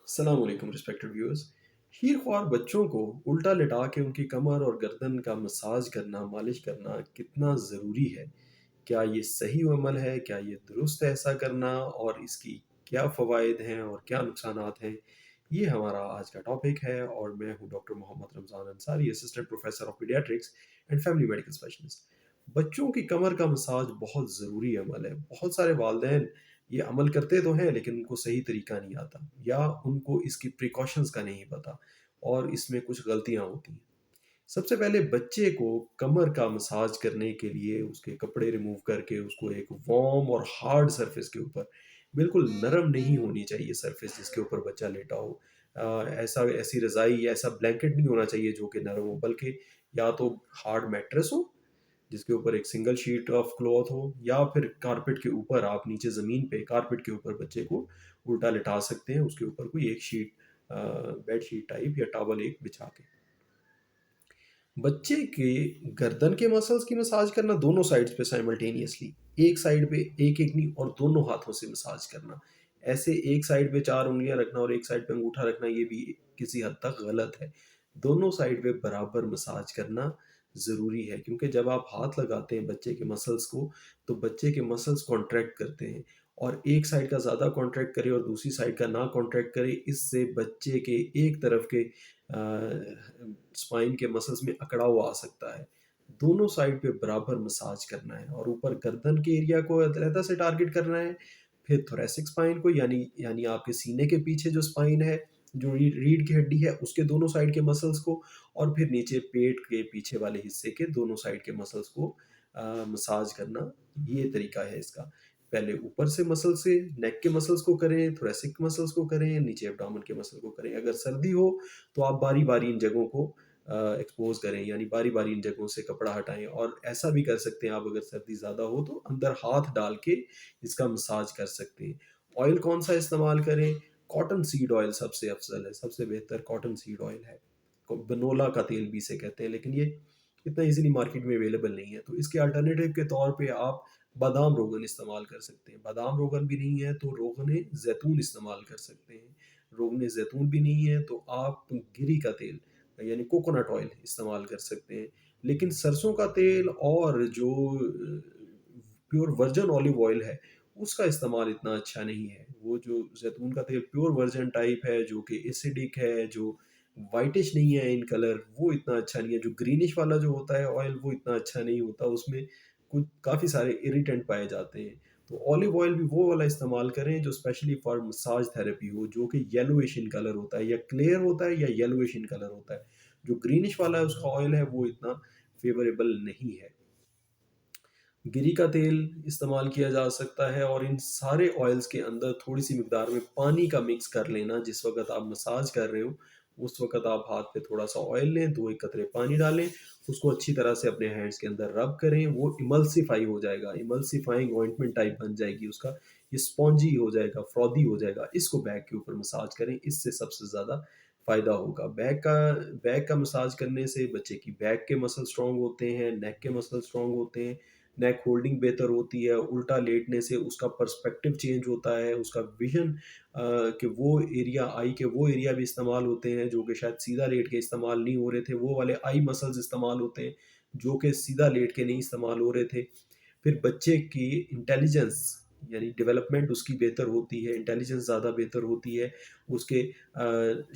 अस्सलाम वालेकुम respected viewers. हीर ख्वार बच्चों को उल्टा लिटा के उनकी कमर और गर्दन का मसाज करना, मालिश करना कितना ज़रूरी है? क्या ये सही अमल है? क्या ये दुरुस्त है ऐसा करना? और इसकी क्या फ़वाइद हैं और क्या नुकसानात हैं? ये हमारा आज का टॉपिक है और मैं हूँ doctor Mohammad Ramzan Ansari, assistant professor of paediatrics and family medical specialist. बच्चों की कमर का मसाज बहुत ज़रूरी अमल है। बहुत सारे वालिदैन ये अमल करते तो हैं लेकिन उनको सही तरीका नहीं आता या उनको इसकी प्रिकॉशंस का नहीं पता और इसमें कुछ गलतियाँ होती हैं। सबसे पहले बच्चे को कमर का मसाज करने के लिए उसके कपड़े रिमूव करके उसको एक वार्म और हार्ड सरफेस के ऊपर, बिल्कुल नरम नहीं होनी चाहिए सरफेस जिसके ऊपर बच्चा लेटा हो। ऐसा ऐसी रज़ाई या ऐसा ब्लैंकेट नहीं होना चाहिए जो कि नरम हो, बल्कि या तो हार्ड मैट्रेस हो जिसके ऊपर एक सिंगल शीट ऑफ क्लॉथ हो, या फिर कारपेट के ऊपर आप नीचे ज़मीन पे कारपेट के ऊपर बच्चे को उल्टा लिटा सकते हैं, उसके ऊपर कोई एक शीट, बेड शीट टाइप या टॉवल एक बिछा के। बच्चे के गर्दन के मसल्स की मसाज करना दोनों साइड्स पे साइमल्टेनियसली, एक साइड पे एक-एक नहीं और दोनों हाथों से मसाज करना। ऐसे एक साइड पे 4 उँगलियाँ रखना और एक साइड पे अंगूठा रखना ये भी किसी हद तक गलत है। दोनों साइड पे बराबर मसाज करना ज़रूरी है क्योंकि जब आप हाथ लगाते हैं बच्चे के मसल्स को, तो बच्चे के मसल्स कॉन्ट्रैक्ट करते हैं और एक साइड का ज़्यादा कॉन्ट्रैक्ट करे और दूसरी साइड का ना कॉन्ट्रैक्ट करे, इससे बच्चे के एक तरफ के स्पाइन के मसल्स में अकड़ाव आ सकता है। दोनों साइड पे बराबर मसाज करना है और ऊपर गर्दन के एरिया को अलहदा से टारगेट करना है, फिर थोरैसिक स्पाइन को यानी यानी आपके सीने के पीछे जो स्पाइन है, जो रीढ़ की हड्डी है, उसके दोनों साइड के मसल्स को, और फिर नीचे पेट के पीछे वाले हिस्से के दोनों साइड के मसल्स को मसाज करना, ये तरीका है इसका। पहले ऊपर से मसल से नेक के मसल्स को करें, थोरैसिक मसल्स को करें, नीचे एब्डोमेन के मसल को करें। अगर सर्दी हो तो आप बारी-बारी इन जगहों को एक्सपोज़ करें, यानी बारी-बारी इन जगहों से कपड़ा हटाएँ, और ऐसा भी कर सकते हैं आप, अगर सर्दी ज़्यादा हो तो अंदर हाथ डाल के इसका मसाज कर सकते हैं। ऑयल कौन-सा इस्तेमाल करें? कॉटन सीड ऑयल सबसे अफ़ज़ल है, सबसे बेहतर कॉटन सीड ऑयल है। को बनोला का तेल भी इसे कहते हैं, लेकिन ये इतना ईज़िली मार्केट में अवेलेबल नहीं है। तो इसके अल्टरनेटिव के तौर पे आप बादाम रोगन इस्तेमाल कर सकते हैं। बादाम रोगन भी नहीं है तो रोगन ज़ैतून इस्तेमाल कर सकते हैं। रोगन ज़ैतून भी नहीं है तो आप गिरी का तेल यानी कोकोनट ऑयल इस्तेमाल कर सकते हैं। लेकिन सरसों का तेल और जो प्योर वर्जिन ऑलिव ऑयल है, उसका इस्तेमाल इतना अच्छा नहीं है। वो जो ज़ैतून का तेल प्योर वर्जिन टाइप है, जो कि एसिडिक है, जो व्हाइटिश नहीं है इन कलर, वो इतना अच्छा नहीं है। जो ग्रीनिश वाला जो होता है ऑयल, वो इतना अच्छा नहीं होता, उसमें कुछ काफ़ी सारे इरिटेंट पाए जाते हैं। तो ऑलिव ऑयल भी वो वाला इस्तेमाल करें जो स्पेशली फॉर मसाज थेरेपी हो, जो कि येलोइश इन कलर होता है, या क्लियर होता है या येलोइश इन कलर होता है। जो ग्रीनिश वाला है उसका ऑयल है वो इतना फ़ेवरेबल नहीं है। गिरी का तेल इस्तेमाल किया जा सकता है और इन सारे ऑयल्स के अंदर थोड़ी-सी मिकदार में पानी का मिक्स कर लेना। जिस वक़्त आप मसाज कर रहे हो, उस वक़्त आप हाथ पे थोड़ा-सा ऑयल लें, 2-1 कतरे पानी डालें, उसको अच्छी तरह से अपने हैंड्स के अंदर रब करें, वो इमल्सिफ़ाई हो जाएगा, इमल्सिफ़ाइंग ऑइंटमेंट टाइप बन जाएगी उसका, ये स्पॉन्जी हो जाएगा, फ्रॉदी हो जाएगा, इसको बैक के ऊपर मसाज करें, इससे सबसे ज़्यादा फ़ायदा होगा। बैक का मसाज करने से बच्चे की बैक के मसल स्ट्रॉन्ग होते हैं, नेक के मसल स्ट्रॉन्ग होते हैं, नेक होल्डिंग बेहतर होती है, उल्टा लेटने से उसका पर्सपेक्टिव चेंज होता है, उसका विज़न के वो एरिया, आई के वो एरिया भी इस्तेमाल होते हैं जो कि शायद सीधा लेट के इस्तेमाल नहीं हो रहे थे, वो वाले आई मसल्स इस्तेमाल होते हैं, जो कि सीधा लेट के नहीं इस्तेमाल हो रहे थे। फिर बच्चे की इंटेलिजेंस यानी डेवलपमेंट उसकी बेहतर होती है, इंटेलिजेंस ज़्यादा बेहतर होती है, उसके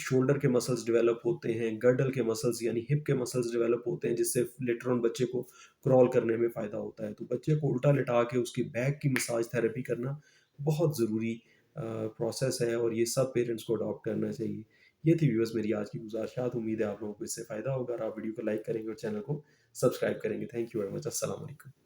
शोल्डर के मसल्स डेवलप होते हैं, गर्डल के मसल्स यानी हिप के मसल्स डेवलप होते हैं, जिससे लेटर ऑन बच्चे को क्रॉल करने में फ़ायदा होता है। तो बच्चे को उल्टा लिटा के उसकी बैक की मसाज थेरेपी करना बहुत ज़रूरी प्रोसेस है और ये सब पेरेंट्स को अडॉप्ट करना चाहिए। ये थी व्यूअर्स मेरी आज की गुज़ारिशात। उम्मीद है आप लोगों को इससे फ़ायदा होगा और आप वीडियो को लाइक करेंगे और चैनल को सब्सक्राइब करेंगे। Thank you very much. अस्सलाम वालेकुम।